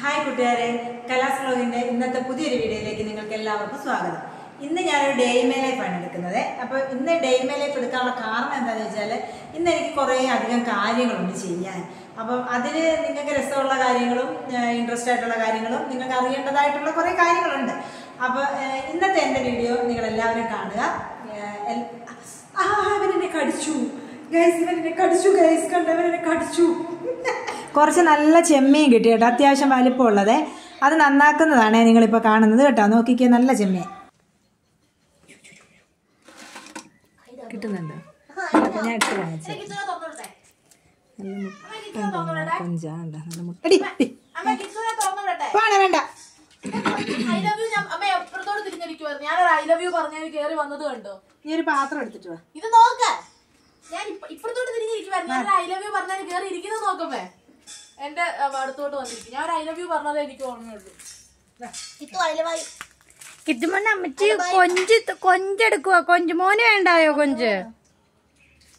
Hi കൂട്ടുകാരെ, കലാസ് വ്ലോഗിൻ്റെ ഇന്നത്തെ പുതിയൊരു വീഡിയോയിലേക്ക് നിങ്ങൾക്ക് എല്ലാവർക്കും സ്വാഗതം. ഇന്ന് ഞാനൊരു ഡേ ഇൻ മൈ ലൈഫാണ് എടുക്കുന്നത്. അപ്പോൾ ഇന്ന് ഡേ ഇൻ മൈ ലൈഫ് എടുക്കാനുള്ള കാരണം എന്താണെന്ന് വെച്ചാൽ ഇന്ന് എനിക്ക് കുറേ അധികം കാര്യങ്ങളുണ്ട് ചെയ്യാൻ. അപ്പം അതിൽ നിങ്ങൾക്ക് രസമുള്ള കാര്യങ്ങളും ഇൻട്രസ്റ്റ് ആയിട്ടുള്ള കാര്യങ്ങളും നിങ്ങൾക്ക് അറിയേണ്ടതായിട്ടുള്ള കുറേ കാര്യങ്ങളുണ്ട്. അപ്പോൾ ഇന്നത്തെ എൻ്റെ വീഡിയോ നിങ്ങളെല്ലാവരും കാണുക. ഇവനെന്നെ കടിച്ചു ഗൈസ്, ഇവനെന്നെ കടിച്ചു ഗൈസ്, കണ്ടവനെന്നെ കടിച്ചു. കുറച്ച് നല്ല ചെമ്മീൻ കിട്ടി കേട്ടോ, അത്യാവശ്യം വലിപ്പമുള്ളത്. അത് നന്നാക്കുന്നതാണ് നിങ്ങളിപ്പോൾ കാണുന്നത് കേട്ടോ. നോക്കിക്കേ, നല്ല ചെമ്മീൻ കിട്ടുന്നുണ്ട്. ഞാൻ എടുത്ത് വാങ്ങിച്ചു. വേണ്ട നീ ഒരു പാത്രം എടുത്തിട്ട് വാ. ഇത് നോക്ക, ഞാൻ ഇപ്പഴത്തോട്ട് തിരിഞ്ഞിരിക്കുവായിരുന്നു. ഞാൻ ഐ ലവ് യു പറഞ്ഞാൽ കയറി ഇരിക്കുന്നത് നോക്കുമ്പേ എന്റെ അടുത്തോട്ട് വന്നിരിക്കും. ഞാൻ ഒരു ഐ ലവ് യു പറഞ്ഞതേ എനിക്ക് ഓർമ്മയുള്ളൂ. കിച്ചുമോനെ അമ്മച്ചി കൊഞ്ചെടുക്കുക. കൊഞ്ചുമോന് വേണ്ടായോ കൊഞ്ച്?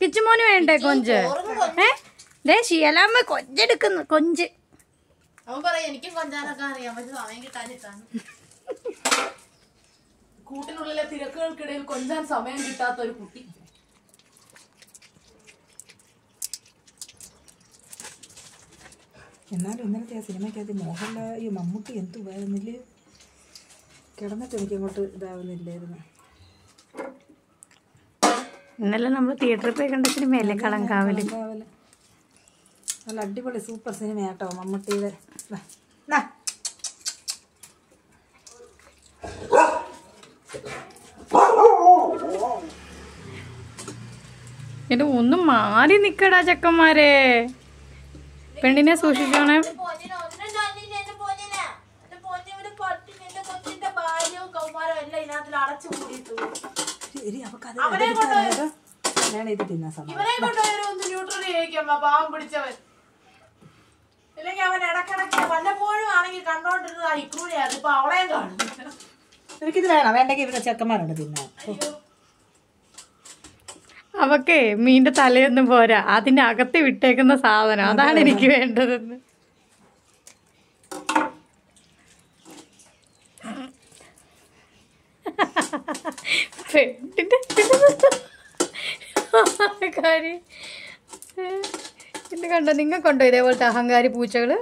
കിച്ചുമോന് വേണ്ടേ കൊഞ്ച്? ശീലാമ്മ കൊഞ്ചെടുക്കുന്നു. കൊഞ്ച് അവൻ പറയാം എനിക്കും കൊഞ്ചാനൊക്കെ അറിയാം, പക്ഷെ സമയം കിട്ടാനിട്ടാണ്. കൂട്ടിനുള്ളിലെ തിരക്കുകൾക്കിടയിൽ കൊഞ്ചാൻ സമയം കിട്ടാത്ത ഒരു കുട്ടി. എന്നാലും ഇന്നലത്തെ ആ സിനിമയ്ക്കകത്ത് മോഹൻലാൽ ഈ മമ്മൂട്ടി എന്തു വരുന്നില്ല, കിടന്നിട്ട് എനിക്കങ്ങോട്ട് ഇതാവുന്നില്ലായിരുന്നു. ഇന്നലെ നമ്മൾ തിയേറ്ററിൽ പോയി കണ്ട സിനിമയല്ലേ കളങ്കാവല്. നല്ല അടിപൊളി സൂപ്പർ സിനിമ കേട്ടോ മമ്മൂട്ടിയുടെ. ഇത് ഒന്നും മാറി നിക്കടാ ചെക്കന്മാരെ, പെണ്ണിനെ സൂക്ഷിക്കണേ. പാവം പിടിച്ചവൻ. ഇല്ലെങ്കിൽ അവൻ ഇടക്കിടക്ക് വല്ലപ്പോഴും ആണെങ്കിൽ കണ്ടോണ്ടിരുന്നത് ഇക്രൂനെയാണ്. ഇപ്പൊ അവളെയും കാണുന്നു. എനിക്കിത് വേണം, വേണ്ടെങ്കിൽ ഇവിടെ ചെക്കന്മാരുണ്ട് തിന്നാൻ. അവക്കേ മീന്റെ തലയൊന്നും പോരാ, അതിന്റെ അകത്ത് വിട്ടേക്കുന്ന സാധനം അതാണ് എനിക്ക് വേണ്ടതെന്ന്. പിന്നെ കണ്ടോ, നിങ്ങൾക്കുണ്ടോ ഇതേപോലത്തെ അഹങ്കാരി പൂച്ചകള്?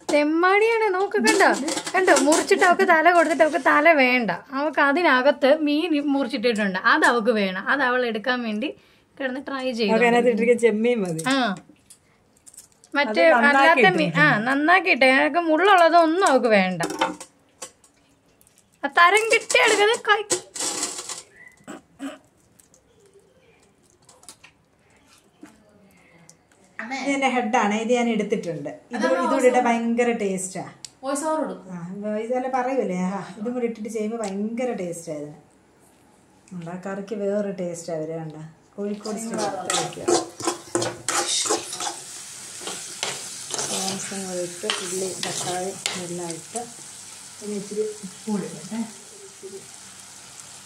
തെമ്മാടിയാണ്. നോക്ക്, കണ്ടോ കണ്ടോ, മുറിച്ചിട്ട് അവക്ക് തല കൊടുത്തിട്ട് അവക്ക് തല വേണ്ട. അവക്ക് അതിനകത്ത് മീൻ മുറിച്ചിട്ടിട്ടുണ്ട്, അത് അവക്ക് വേണം. അത് അവൾ എടുക്കാൻ വേണ്ടി കിടന്ന് ട്രൈ ചെയ്യും. ആ മറ്റേ അല്ലാത്ത മീൻ നന്നാക്കിട്ടെ, അതൊക്കെ മുള്ളുള്ളതൊന്നും അവക്ക് വേണ്ട. ആ തരം കിട്ടി എടുക്കുന്നത് ഇതിന്റെ ഹെഡാണ്, ഇത് ഞാൻ എടുത്തിട്ടുണ്ട്. ഇതുകൂടെ ഭയങ്കര ടേസ്റ്റാ. ഇതെല്ലാം പറയൂലേ, ഇതും കൂടി ഇട്ടിട്ട് ചെയ്യുമ്പോൾ ഭയങ്കര ടേസ്റ്റാ. ഇതിന് കറിക്ക് വേറൊരു ടേസ്റ്റാ. അവര് കണ്ട കോഴിക്കോട് ഇട്ട് ഉള്ളി തക്കാളി എല്ലാം ഇട്ട് ഇച്ചിരി ഉപ്പും ഇടട്ടെ.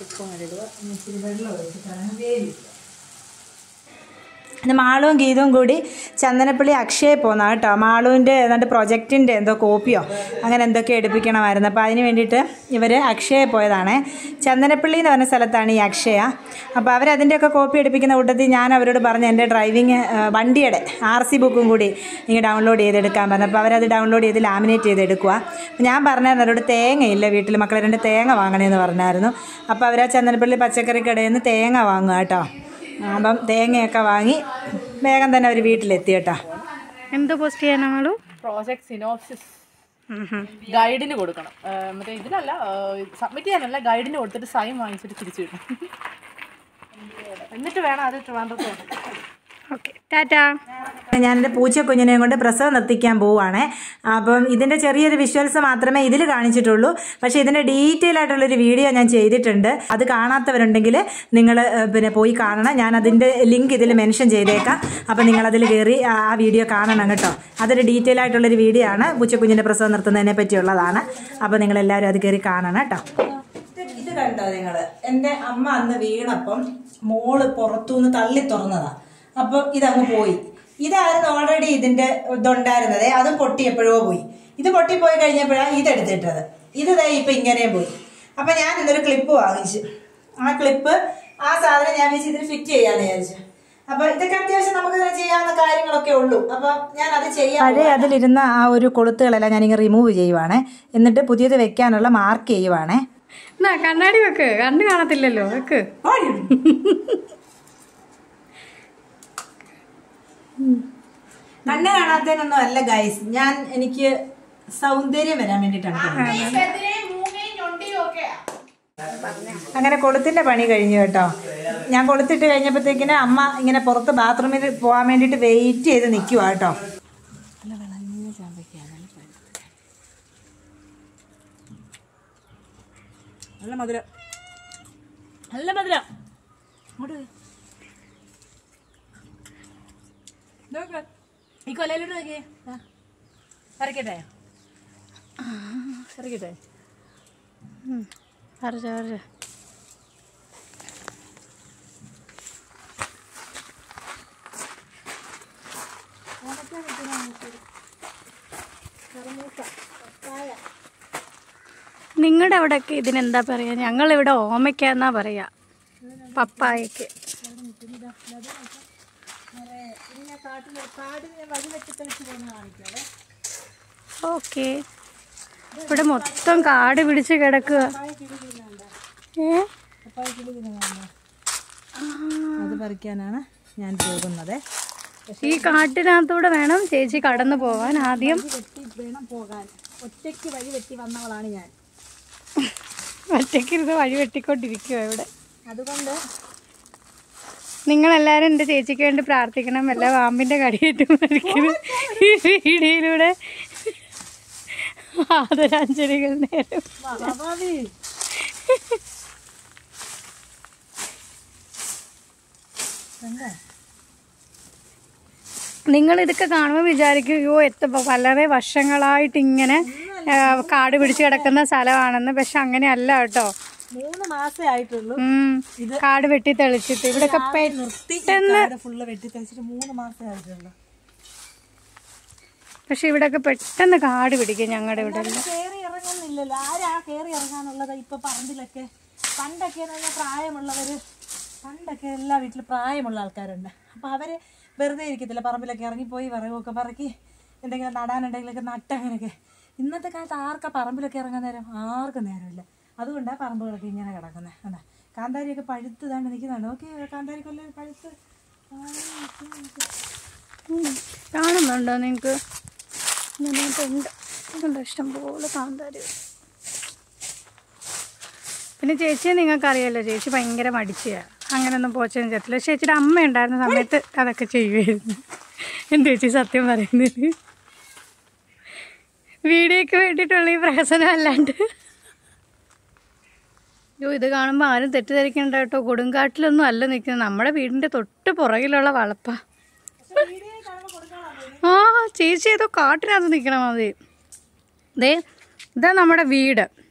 ഉപ്പും ഇടുക, ഇച്ചിരി വെള്ളം ഒഴിച്ചിട്ടാണ് വേവിക്കുക. പിന്നെ മാളുവും ഗീതവും കൂടി ചന്ദനപ്പള്ളി അക്ഷയ പോകുന്ന കേട്ടോ. മാളുവിൻ്റെ ഏതാണ്ട് പ്രൊജക്റ്റിൻ്റെ എന്തോ കോപ്പിയോ അങ്ങനെ എന്തൊക്കെ എടുപ്പിക്കണമായിരുന്നു. അപ്പോൾ അതിന് വേണ്ടിയിട്ട് ഇവർ അക്ഷയ പോയതാണ്. ചന്ദനപ്പള്ളി എന്ന് പറഞ്ഞ സ്ഥലത്താണ് ഈ അക്ഷയ. അപ്പോൾ അവരതിൻ്റെയൊക്കെ കോപ്പി എടുപ്പിക്കുന്ന കൂട്ടത്തിൽ ഞാൻ അവരോട് പറഞ്ഞു എൻ്റെ ഡ്രൈവിങ് വണ്ടിയുടെ RC ബുക്കും കൂടി നിങ്ങൾ ഡൗൺലോഡ് ചെയ്തെടുക്കാൻ പറഞ്ഞു. അപ്പോൾ അവരത് ഡൗൺലോഡ് ചെയ്ത് ലാമിനേറ്റ് ചെയ്തെടുക്കുക. അപ്പോൾ ഞാൻ പറഞ്ഞായിരുന്നു അവരോട് തേങ്ങയില്ല വീട്ടിൽ, മക്കളെ 2 തേങ്ങ വാങ്ങണമെന്ന് പറഞ്ഞായിരുന്നു. അപ്പോൾ അവർ ആ ചന്ദനപ്പള്ളി പച്ചക്കറി കടയിൽ നിന്ന് തേങ്ങ വാങ്ങുക കേട്ടോ. അപ്പം തേങ്ങയൊക്കെ വാങ്ങി വേഗം തന്നെ അവർ വീട്ടിലെത്തി കേട്ടോ. എന്തോ പോസ്റ്റ് ചെയ്യാനാണോ? പ്രോജക്ട് സിനോപ്സിസ് ഗൈഡിന് കൊടുക്കണം. മറ്റേ ഇതിനല്ല, സബ്മിറ്റ് ചെയ്യാനല്ല, ഗൈഡിന് കൊടുത്തിട്ട് സൈൻ വാങ്ങിച്ചിട്ട് തിരിച്ചു വിടും. എന്നിട്ട് വേണം അത് ട്രിവാൻഡ്രത്ത്. ഓക്കെ, ടാറ്റാ. ഞാനെൻ്റെ പൂച്ചക്കുഞ്ഞിനെയും കൊണ്ട് പ്രസവം നിർത്തിക്കാൻ പോവുകയാണ്. അപ്പം ഇതിൻ്റെ ചെറിയൊരു വിഷ്വൽസ് മാത്രമേ ഇതിൽ കാണിച്ചിട്ടുള്ളൂ. പക്ഷേ ഇതിൻ്റെ ഡീറ്റെയിൽ ആയിട്ടുള്ളൊരു വീഡിയോ ഞാൻ ചെയ്തിട്ടുണ്ട്. അത് കാണാത്തവരുണ്ടെങ്കിൽ നിങ്ങൾ പിന്നെ പോയി കാണണം. ഞാൻ അതിൻ്റെ ലിങ്ക് ഇതിൽ മെൻഷൻ ചെയ്തേക്കാം. അപ്പം നിങ്ങളതിൽ കയറി ആ വീഡിയോ കാണണം കേട്ടോ. അതൊരു ഡീറ്റെയിൽ ആയിട്ടുള്ളൊരു വീഡിയോ ആണ്, പൂച്ചക്കുഞ്ഞിൻ്റെ പ്രസവം നിർത്തുന്നതിനെ പറ്റിയുള്ളതാണ്. അപ്പോൾ നിങ്ങളെല്ലാവരും അത് കയറി കാണണം കേട്ടോ. ഇത് കണ്ടോ നിങ്ങൾ? എൻ്റെ അമ്മ അന്ന് വീണപ്പം മോള് പുറത്തുനിന്ന് തള്ളി തുറന്നതാണ്. അപ്പം ഇതങ്ങ് പോയി. ഇതായിരുന്നു ഓൾറെഡി ഇതിന്റെ ഇതുണ്ടായിരുന്നത്, അതും പൊട്ടി എപ്പോഴോ പോയി. ഇത് പൊട്ടിപ്പോയി കഴിഞ്ഞപ്പോഴാണ് ഇതെടുത്തിട്ടത്. ഇത് ഇപ്പൊ ഇങ്ങനെ പോയി. അപ്പൊ ഞാൻ ഇന്നൊരു ക്ലിപ്പ് വാങ്ങിച്ചു. ആ ക്ലിപ്പ് ആ സാധനം ഞാൻ വെച്ച് ഇതിന് ഫിറ്റ് ചെയ്യാന്ന് വിചാരിച്ചു. അപ്പൊ ഇതൊക്കെ അത്യാവശ്യം നമുക്ക് തന്നെ ചെയ്യാവുന്ന കാര്യങ്ങളൊക്കെ ഉള്ളൂ. അപ്പൊ ഞാൻ അത് ചെയ്യാം. പഴയ അതിലിരുന്ന ആ ഒരു കൊളുത്തുകളെല്ലാം ഞാനിങ്ങനെ റിമൂവ് ചെയ്യുവാണേ. എന്നിട്ട് പുതിയത് വെക്കാനുള്ള മാർക്ക് ചെയ്യുവാണേ. കണ്ണാടി വെക്ക്, കണ്ണ് കാണത്തില്ലല്ലോ, വെക്ക്. കണ്ണ് കാണാത്തതിനൊന്നും അല്ല ഗൈസ്, എനിക്ക് സൗന്ദര്യം വരാൻ വേണ്ടിയിട്ടാണ്. അങ്ങനെ കൊളുത്തിന്റെ പണി കഴിഞ്ഞു കേട്ടോ. ഞാൻ കൊളുത്തിട്ട് കഴിഞ്ഞപ്പോഴത്തേക്കിന് അമ്മ ഇങ്ങനെ പുറത്ത് ബാത്റൂമിൽ പോകാൻ വേണ്ടിയിട്ട് വെയിറ്റ് ചെയ്ത് നിൽക്കുക കേട്ടോ. നല്ല മധുരം, നല്ല മധുരം. ഈ കൊലയിലോട്ട് നോക്കിയേ, ഇറക്കട്ടെ ഇറക്കട്ടെ. നിങ്ങളുടെ അവിടെയൊക്കെ ഇതിനെന്താ പറയാ? ഞങ്ങളിവിടെ ഓമയ്ക്കാന്നാ പറയാ, പപ്പായക്ക്. ഓക്കെ, ഇവിടെ മൊത്തം കാട് പിടിച്ച് കിടക്കുക. അത് പറിക്കാനാണ് ഞാൻ പോകുന്നത്. ഈ കാട്ടിനകത്തൂടെ വേണം ചേച്ചി കടന്നു പോവാൻ. ആദ്യം വേണം പോകാൻ. ഒറ്റയ്ക്ക് വഴി വെട്ടി വന്നവളാണ് ഞാൻ. ഒറ്റയ്ക്കിരുന്ന് വഴി വെട്ടിക്കൊണ്ടിരിക്കുക ഇവിടെ. അതുകൊണ്ട് നിങ്ങളെല്ലാവരും എൻ്റെ ചേച്ചിക്ക് വേണ്ടി പ്രാർത്ഥിക്കണം. എല്ലാ പാമ്പിൻ്റെ കടിയേറ്റ് മരിക്കുന്നു ഈ വീഡിയോയിലൂടെ. ആദരാഞ്ജലികൾ നേരം. നിങ്ങൾ ഇതൊക്കെ കാണുമ്പോൾ വിചാരിക്കും, അയ്യോ വളരെ വർഷങ്ങളായിട്ട് ഇങ്ങനെ കാട് പിടിച്ച് കിടക്കുന്ന സ്ഥലമാണെന്ന്. പക്ഷെ അങ്ങനെയല്ല കേട്ടോ. 3 മാസേ ആയിട്ടുള്ളൂ കാട് വെട്ടി തെളിച്ചിട്ട്. ഇവിടെയൊക്കെ പെട്ടെന്ന് ഫുള്ള് വെട്ടി തെളിച്ചിട്ട് 3 മാസേ ആയിട്ടുള്ളൂ. പക്ഷെ ഇവിടെയൊക്കെ പെട്ടെന്ന് കാട് പിടിക്കും. ഞങ്ങളുടെ ഇവിടെ കയറി ഇറങ്ങുന്നില്ലല്ലോ. ആരാ കയറി ഇറങ്ങാനുള്ളത് ഇപ്പൊ പറമ്പിലൊക്കെ? പണ്ടൊക്കെ പ്രായമുള്ളവര്, പണ്ടൊക്കെ എല്ലാ വീട്ടിലും പ്രായമുള്ള ആൾക്കാരുണ്ട്. അപ്പൊ അവര് വെറുതെ ഇരിക്കത്തില്ല, പറമ്പിലൊക്കെ ഇറങ്ങിപ്പോയി വിറകൊക്കെ പറക്കി എന്തെങ്കിലും നടാനുണ്ടെങ്കിലൊക്കെ നട്ടങ്ങനെയൊക്കെ. ഇന്നത്തെ കാലത്ത് ആർക്കാ പറമ്പിലൊക്കെ ഇറങ്ങാൻ നേരം? ആർക്കും നേരമില്ല. അതുകൊണ്ടാണ് പറമ്പുകളൊക്കെ ഇങ്ങനെ കിടക്കുന്നത്. അതാ കാന്താരിയൊക്കെ പഴുത്തതാണ് നിൽക്കുന്നുണ്ട്. ഓക്കെ, കാന്താരിക്കൊല്ലം പഴുത്ത് കാണുന്നുണ്ടോ നിങ്ങൾക്ക്? ഉണ്ട് ഇഷ്ടംപോലെ കാന്താരി. പിന്നെ ചേച്ചിയെ നിങ്ങൾക്കറിയാലോ, ചേച്ചി ഭയങ്കര മടിച്ചയാണ്. അങ്ങനെയൊന്നും പോച്ചൊന്നും ചെയ്യത്തില്ല. ചേച്ചിയുടെ അമ്മ ഉണ്ടായിരുന്ന സമയത്ത് അതൊക്കെ ചെയ്യുമായിരുന്നു. എൻ്റെ ചേച്ചി സത്യം പറയുന്നത് വീഡിയോയ്ക്ക് വേണ്ടിയിട്ടുള്ള ഈ പ്രഹസനം അല്ലാണ്ട്. അയ്യോ, ഇത് കാണുമ്പോൾ ആരും തെറ്റിദ്ധരിക്കണ്ട കേട്ടോ. കൊടുങ്കാട്ടിലൊന്നും അല്ല നിൽക്കുന്നത്, നമ്മുടെ വീടിൻ്റെ തൊട്ട് പുറകിലുള്ള വളപ്പ. ആ ചേച്ചി ഏതോ കാട്ടിനകത്ത് നിൽക്കണം മതി. ഇതാ നമ്മുടെ വീട്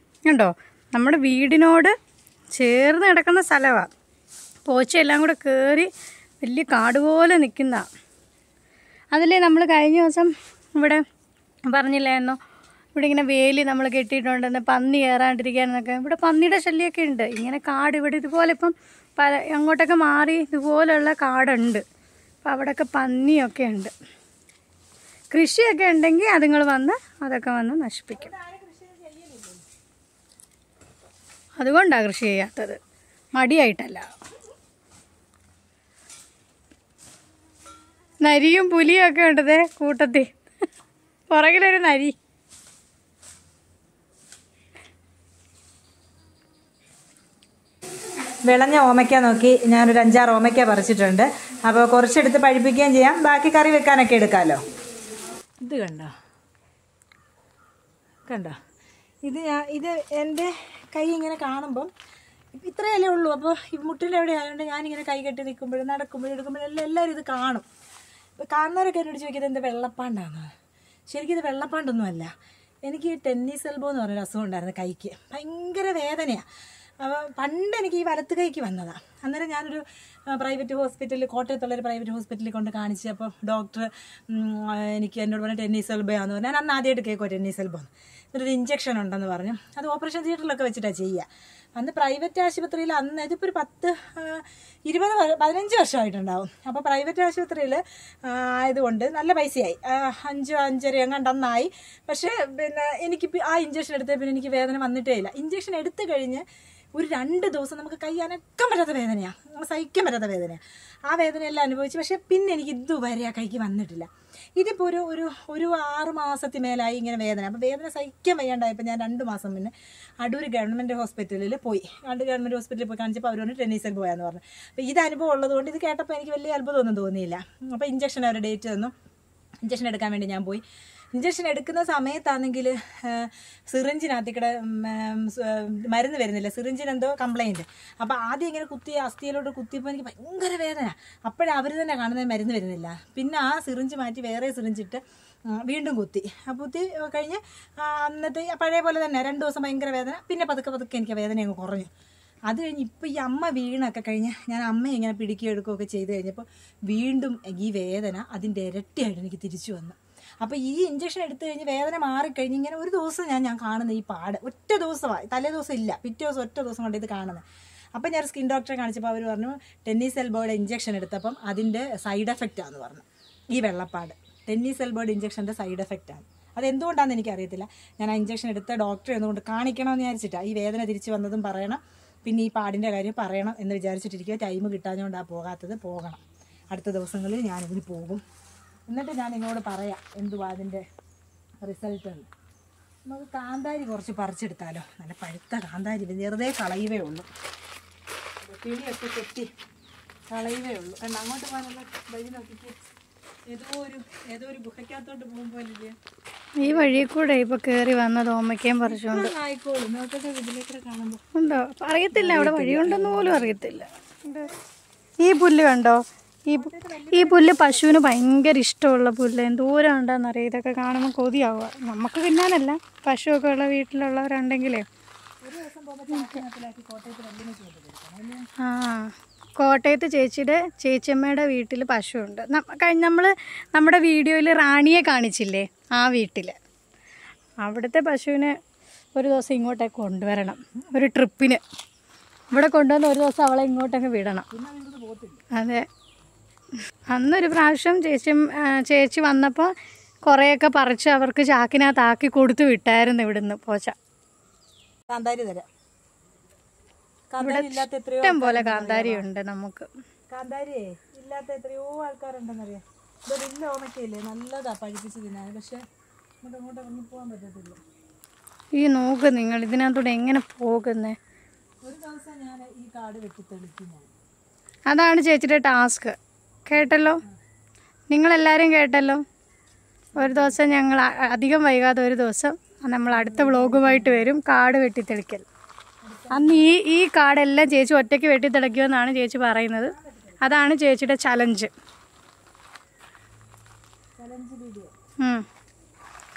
കണ്ടോ. നമ്മുടെ വീടിനോട് ചേർന്ന് കിടക്കുന്ന സ്ഥലമാണ്. പോച്ചയെല്ലാം കൂടെ കയറി വലിയ കാട് പോലെ നിൽക്കുന്ന. അതിലേ നമ്മൾ കഴിഞ്ഞ ദിവസം ഇവിടെ പറഞ്ഞില്ലായിരുന്നോ, ഇവിടെ ഇങ്ങനെ വേലി നമ്മൾ കെട്ടിയിട്ടുണ്ടെന്ന് പന്നി കയറാണ്ടിരിക്കാനെന്നൊക്കെ. ഇവിടെ പന്നിയുടെ ശല്യമൊക്കെ ഉണ്ട്. ഇങ്ങനെ കാട് ഇവിടെ ഇതുപോലെ ഇപ്പം അങ്ങോട്ടൊക്കെ മാറി ഇതുപോലെയുള്ള കാടുണ്ട്. അപ്പം അവിടെയൊക്കെ പന്നിയൊക്കെ ഉണ്ട്. കൃഷിയൊക്കെ ഉണ്ടെങ്കിൽ അതുങ്ങൾ വന്ന് അതൊക്കെ വന്ന് നശിപ്പിക്കും. അതുകൊണ്ടാണ് കൃഷി ചെയ്യാത്തത്, മടിയായിട്ടല്ല. നരിയും പുലിയും ഒക്കെ ഉണ്ടതേ കൂട്ടത്തിൽ. പുറകിലൊരു നരി. വിളഞ്ഞ ഓമയ്ക്ക നോക്കി ഞാനൊരു 5-6 ഓമയ്ക്ക പറിച്ചിട്ടുണ്ട്. അപ്പോൾ കുറച്ചെടുത്ത് പഴിപ്പിക്കുകയും ചെയ്യാം, ബാക്കി കറി വെക്കാനൊക്കെ എടുക്കാമല്ലോ. ഇത് കണ്ടോ, കണ്ടോ, ഇത് എൻ്റെ കൈ ഇങ്ങനെ കാണുമ്പം ഇത്രയല്ലേ ഉള്ളൂ. അപ്പോൾ ഈ മുട്ടിൻ്റെ എവിടെ ആയതുകൊണ്ട് ഞാനിങ്ങനെ കൈ കെട്ടി നിൽക്കുമ്പോഴും നടക്കുമ്പോഴും എടുക്കുമ്പോഴും എല്ലാവരും ഇത് കാണും. കാണുന്നവരൊക്കെ എന്നോട് ചോദിക്കുന്നത് എന്താ വെള്ളപ്പാണ്ടാണ്. ശരിക്കും ഇത് വെള്ളപ്പാണ്ടൊന്നുമല്ല. എനിക്ക് ടെന്നീസ് എൽബോ എന്ന് പറഞ്ഞൊരു അസുഖം ഉണ്ടായിരുന്നു കൈക്ക്. ഭയങ്കര വേദനയാണ്. അപ്പോൾ പണ്ട് എനിക്ക് ഈ വലത്ത് കൈക്ക് വന്നതാണ്. അന്നേരം ഞാനൊരു പ്രൈവറ്റ് ഹോസ്പിറ്റലിൽ, കോട്ടയത്തുള്ളൊരു പ്രൈവറ്റ് ഹോസ്പിറ്റലിൽ കൊണ്ട് കാണിച്ചു. അപ്പോൾ ഡോക്ടർ എനിക്ക് എന്നോട് പറഞ്ഞു ടെന്നീസ് എൽബോയാന്ന് പറഞ്ഞു. ഞാൻ അന്ന് ആദ്യമായിട്ട് കേൾക്കുമോ ടെന്നീസ് എൽബോ. ഒരു ഇഞ്ചക്ഷൻ ഉണ്ടെന്ന് പറഞ്ഞു. അത് ഓപ്പറേഷൻ തിയേറ്ററിലൊക്കെ വെച്ചിട്ടാണ് ചെയ്യുക. അന്ന് പ്രൈവറ്റ് ആശുപത്രിയിൽ അന്ന് ഇതിപ്പോൾ ഒരു 15 വർഷമായിട്ടുണ്ടാവും. അപ്പോൾ പ്രൈവറ്റ് ആശുപത്രിയിൽ ആയതുകൊണ്ട് നല്ല പൈസയായി, 5-5.5 എങ്ങാണ്ടന്നായി. പക്ഷേ പിന്നെ എനിക്ക് ആ ഇഞ്ചക്ഷൻ എടുത്തേ പിന്നെ എനിക്ക് വേദന വന്നിട്ടേ ഇല്ല. ഇഞ്ചക്ഷൻ എടുത്തു കഴിഞ്ഞ് ഒരു 2 ദിവസം നമുക്ക് കൈ അനക്കാൻ പറ്റാത്ത വേദനയാണ്, നമുക്ക് സഹിക്കാൻ പറ്റാത്ത വേദനയാണ്. ആ വേദനയെല്ലാം അനുഭവിച്ചു. പക്ഷേ പിന്നെ എനിക്ക് ഇതുവരെ ആ കൈക്ക് വന്നിട്ടില്ല. ഇതിപ്പോൾ ഒരു 6 മാസത്തിൽ മേലായി ഇങ്ങനെ വേദന. അപ്പോൾ വേദന സഹിക്കാൻ വയ്യാണ്ടായപ്പോൾ ഞാൻ 2 മാസം മുന്നേ അടൂർ ഗവൺമെൻറ് ഹോസ്പിറ്റലിൽ പോയി. ഗവൺമെൻറ് ഹോസ്പിറ്റലിൽ പോയി കാണിച്ചപ്പോൾ അവരോട് ടെന്നീസ് എൽബോ എന്ന് പറഞ്ഞു. അപ്പോൾ ഇത് അനുഭവം ഉള്ളതുകൊണ്ട് ഇത് കേട്ടപ്പോൾ എനിക്ക് വലിയ അത്ഭുതമൊന്നും തോന്നിയില്ല. അപ്പോൾ ഇഞ്ചക്ഷൻ അവർ ഡേറ്റ് തന്നു. ഇഞ്ചക്ഷൻ എടുക്കാൻ വേണ്ടി ഞാൻ പോയി. ഇഞ്ചക്ഷൻ എടുക്കുന്ന സമയത്താണെങ്കിൽ സിറിഞ്ചിനകത്തേക്കിടെ മരുന്ന് വരുന്നില്ല, സിറിഞ്ചിനെന്തോ കംപ്ലയിൻറ്റ്. അപ്പോൾ ആദ്യം ഇങ്ങനെ കുത്തി അസ്ഥിയിലോട്ട് കുത്തിയപ്പോൾ എനിക്ക് ഭയങ്കര വേദന. അപ്പോഴാണ് അവർ തന്നെ കാണുന്നത് മരുന്ന് വരുന്നില്ല. പിന്നെ ആ സിറിഞ്ച് മാറ്റി വേറെ സിറിഞ്ചിട്ട് വീണ്ടും കുത്തി. കുത്തി കഴിഞ്ഞ് അന്നത്തെ പഴയ പോലെ തന്നെ 2 ദിവസം ഭയങ്കര വേദന. പിന്നെ പതുക്കെ എനിക്ക് വേദന അങ്ങ് കുറഞ്ഞു. അത് കഴിഞ്ഞ് ഇപ്പോൾ ഈ അമ്മ വീണൊക്കെ കഴിഞ്ഞ് ഞാൻ അമ്മയെ ഇങ്ങനെ പിടിക്കുകയോ എടുക്കുകയൊക്കെ ചെയ്ത് കഴിഞ്ഞപ്പോൾ വീണ്ടും ഈ വേദന അതിൻ്റെ ഇരട്ടിയായിട്ട് എനിക്ക് തിരിച്ചു വന്നു. അപ്പോൾ ഈ ഇഞ്ചക്ഷൻ എടുത്തു കഴിഞ്ഞ് വേദന മാറിക്കഴിഞ്ഞ് ഇങ്ങനെ ഒരു ദിവസം ഞാൻ കാണുന്ന ഈ പാട് ഒറ്റ ദിവസമായി, തലേ ദിവസം ഇല്ല, പിറ്റേ ദിവസം ഒറ്റ ദിവസം കൊണ്ട് ഇത് കാണുന്നത്. അപ്പം ഞാൻ സ്കിൻ ഡോക്ടറെ കാണിച്ചപ്പോൾ അവർ പറഞ്ഞു ടെന്നീസ് എൽബോയുടെ ഇഞ്ചക്ഷൻ എടുത്തപ്പം അതിൻ്റെ സൈഡ് എഫക്റ്റാണെന്ന് പറഞ്ഞു. ഈ വെള്ളപ്പാട് ടെന്നീസ് എൽബോയുടെ ഇഞ്ചക്ഷൻ്റെ സൈഡ് എഫക്റ്റാണ്. അതെന്തുകൊണ്ടാണെന്ന് എനിക്കറിയത്തില്ല. ഞാൻ ആ ഇഞ്ചക്ഷൻ എടുത്ത ഡോക്ടറെ ഒന്നുകൊണ്ട് കാണിക്കണമെന്ന് വിചാരിച്ചിട്ടാണ്. ഈ വേദന തിരിച്ച് വന്നതും പറയണം, പിന്നെ ഈ പാടിൻ്റെ കാര്യം പറയണം എന്ന് വിചാരിച്ചിട്ടിരിക്കുക. ടൈം കിട്ടാഞ്ഞുകൊണ്ടാണ് പോകാത്തത്. പോകണം, അടുത്ത ദിവസങ്ങളിൽ ഞാനിതിന് പോകും. എന്നിട്ട് ഞാൻ നിങ്ങളോട് പറയാം എന്തുവാ അതിൻ്റെ റിസൾട്ട് എന്ന്. നമുക്ക് കാന്താരി കുറച്ച് പറിച്ചെടുത്താലോ. നല്ല പഴുത്ത കാന്താരി, വെറുതെ കളയുവേ ഉള്ളൂ, പിടിയൊക്കെ കെട്ടി കളയുവേ ഉള്ളൂ. കാരണം അങ്ങോട്ട് പോകാനുള്ള വഴി നോക്കിയിട്ട് ഏതോ ഒരു ഗുഹയ്ക്കകത്തോട്ട് പോകുമ്പോലില്ലേ ഈ വഴി കൂടെ ഇപ്പൊ കേറി വന്നത് ഓമയ്ക്കയും പറിച്ചോണ്ട് ആയിക്കോളും. നോക്കട്ടെ ഇതിലേക്കൂടെ കാണുമ്പോൾ ഉണ്ടോ അറിയത്തില്ല, അവിടെ വഴിയുണ്ടെന്ന് പോലും അറിയത്തില്ല. ഈ പുല്ല് കണ്ടോ, ഈ പുല്ല് പശുവിന് ഭയങ്കര ഇഷ്ടമുള്ള പുല്ല്. എന്തോരം ഉണ്ടെന്നറിയാം. ഇതൊക്കെ കാണുമ്പോൾ കൊതിയാവുക. നമുക്ക് തിന്നാനല്ല, പശുവൊക്കെ ഉള്ള വീട്ടിലുള്ളവരുണ്ടെങ്കിലേ. ആ കോട്ടയത്ത് ചേച്ചിയമ്മയുടെ വീട്ടിൽ പശുവുണ്ട്. നമ്മൾ നമ്മുടെ വീഡിയോയിൽ റാണിയെ കാണിച്ചില്ലേ, ആ വീട്ടിൽ അവിടുത്തെ പശുവിനെ ഒരു ദിവസം ഇങ്ങോട്ടേക്ക് കൊണ്ടുവരണം, ഒരു ട്രിപ്പിന്. ഇവിടെ കൊണ്ടുവന്ന് ഒരു ദിവസം അവളെ ഇങ്ങോട്ടങ്ങ് വിടണം. അതെ, അന്നൊരു പ്രാവശ്യം ചേച്ചി വന്നപ്പോൾ കുറേയൊക്കെ പറിച്ച് അവർക്ക് ചാക്കിനകത്താക്കി കൊടുത്തു വിട്ടായിരുന്നു ഇവിടുന്ന് പോച്ച. കാന്താരി തരാം. ഇഷ്ടം പോലെ കാന്താരി ഉണ്ട് നമുക്ക്. കാന്താരി ഇല്ലാത്ത എത്രയോ ആൾക്കാരുണ്ടെന്നറിയാം. ഇതൊരു ഇല്ല ഓമയ്ക്കയില്ലേ, നല്ലതാ പഴിപ്പിച്ച് തിന്നാൻ. പക്ഷെ നമുക്ക് അങ്ങോട്ട് ഇറങ്ങി പോകാൻ പറ്റത്തില്ല. ഈ നോക്ക് നിങ്ങൾ, ഇതിനകത്തൂടെ എങ്ങനെ പോകുന്നേ. ഒരു ദിവസം ഞാൻ ഈ കാട് വെട്ടിത്തെളിക്കും. അതാണ് ചേച്ചിയുടെ ടാസ്ക്. കേട്ടല്ലോ, നിങ്ങളെല്ലാവരും കേട്ടല്ലോ. ഒരു ദിവസം ഞങ്ങൾ അധികം വൈകാതെ ഒരു ദിവസം നമ്മൾ അടുത്ത വ്ളോഗുമായിട്ട് വരും. കാട് വെട്ടിത്തെളിക്കൽ. അന്ന് ഈ കാടെല്ലാം ചേച്ചി ഒറ്റയ്ക്ക് വെട്ടിത്തെളിക്കുമെന്നാണ് ചേച്ചി പറയുന്നത്. അതാണ് ചേച്ചിയുടെ ചലഞ്ച്.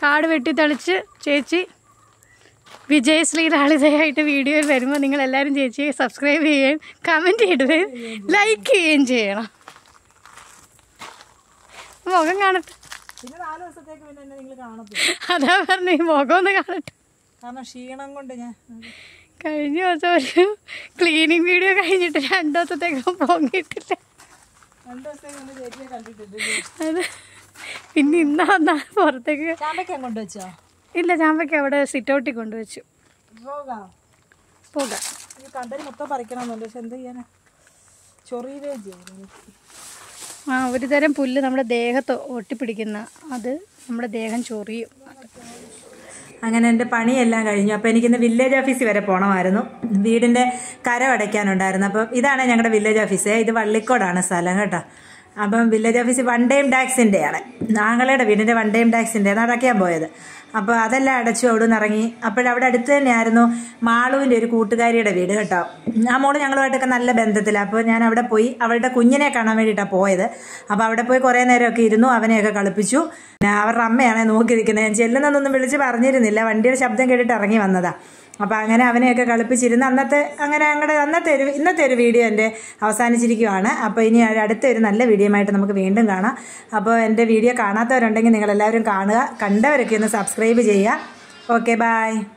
കാട് വെട്ടിത്തെളിച്ച് ചേച്ചി വിജയശ്രീലാളിതയായിട്ട് വീഡിയോയിൽ വരുമ്പോൾ നിങ്ങളെല്ലാവരും ചേച്ചിയെ സബ്സ്ക്രൈബ് ചെയ്യുകയും കമൻറ്റ് ചെയ്യുകയും ലൈക്ക് ചെയ്യുകയും ചെയ്യണം. മുഖം കാണട്ടെ. അതാ പറഞ്ഞു, ഈ മുഖം ഒന്ന് കാണട്ടെ. കാരണം ക്ഷീണം കൊണ്ട് ഞാൻ കഴിഞ്ഞ ദിവസം ഒരു ക്ലീനിങ് വീഡിയോ കഴിഞ്ഞിട്ട് 2 ദിവസത്തേക്ക് പോങ്ങിയിട്ടില്ല. അത് പിന്നെ ഇന്നാ വന്നാ പുറത്തേക്ക്. കൊണ്ടുവച്ചോ? ഇല്ല, ചാമ്പയ്ക്ക് അവിടെ സിറ്റൗട്ടിൽ കൊണ്ടുവച്ചു. പോകാം. കണ്ടരി മൊത്തം പറിക്കണമെന്നുണ്ട്. പക്ഷെ എന്ത് ചെയ്യാനാ, ചൊറിയുകയും ചെയ്യും. ഒരു തരം പുല്ല് നമ്മുടെ ദേഹത്ത് ഒട്ടിപ്പിടിക്കുന്ന, അത് നമ്മുടെ ദേഹം ചൊറിയും. അങ്ങനെ എൻ്റെ പണിയെല്ലാം കഴിഞ്ഞു. അപ്പോൾ എനിക്കിന്ന് വില്ലേജ് ഓഫീസിൽ വരെ പോകണമായിരുന്നു. വീടിൻ്റെ കരമടയ്ക്കാനുണ്ടായിരുന്നു. അപ്പം ഇതാണ് ഞങ്ങളുടെ വില്ലേജ് ഓഫീസ്. ഇത് വള്ളിക്കോടാണ് സ്ഥലം കേട്ടോ. അപ്പം വില്ലേജ് ഓഫീസ് 1 ടൈം ടാക്സിൻ്റെ ആണ്. ആങ്ങളുടെ വീടിൻ്റെ 1 ടൈം ടാക്സിൻ്റെ അടയ്ക്കാൻ പോയത്. അപ്പോൾ അതെല്ലാം അടച്ചു, അവിടെ നിന്ന് ഇറങ്ങി. അപ്പോഴവിടെ അടുത്ത് തന്നെയായിരുന്നു മാളുവിൻ്റെ ഒരു കൂട്ടുകാരിയുടെ വീട് കേട്ടോ. ആ മോള് ഞങ്ങളുമായിട്ടൊക്കെ നല്ല ബന്ധത്തിലാണ്. അപ്പോൾ ഞാൻ അവിടെ പോയി അവളുടെ കുഞ്ഞിനെ കാണാൻ വേണ്ടിയിട്ടാണ് പോയത്. അപ്പോൾ അവിടെ പോയി കുറേ നേരമൊക്കെ ഇരുന്നു, അവനെയൊക്കെ കളിപ്പിച്ചു. അവരുടെ അമ്മയാണ് നോക്കി നിൽക്കുന്നത്. ഞാൻ ചെല്ലുന്നതൊന്നും വിളിച്ച് പറഞ്ഞിരുന്നില്ല, വണ്ടിയുടെ ശബ്ദം കേട്ടിട്ട് ഇറങ്ങി വന്നതാണ്. അപ്പോൾ അങ്ങനെ അവനെയൊക്കെ കളിപ്പിച്ചിരുന്ന് ഇന്നത്തെ ഒരു വീഡിയോ എൻ്റെ അവസാനിച്ചിരിക്കുവാണ്. അപ്പോൾ ഇനി അടുത്ത ഒരു നല്ല വീഡിയോ ആയിട്ട് നമുക്ക് വീണ്ടും കാണാം. അപ്പോൾ എൻ്റെ വീഡിയോ കാണാത്തവരുണ്ടെങ്കിൽ നിങ്ങളെല്ലാവരും കാണുക, കണ്ടവരൊക്കെ ഒന്ന് സബ്സ്ക്രൈബ് ചെയ്യുക. Okay, by.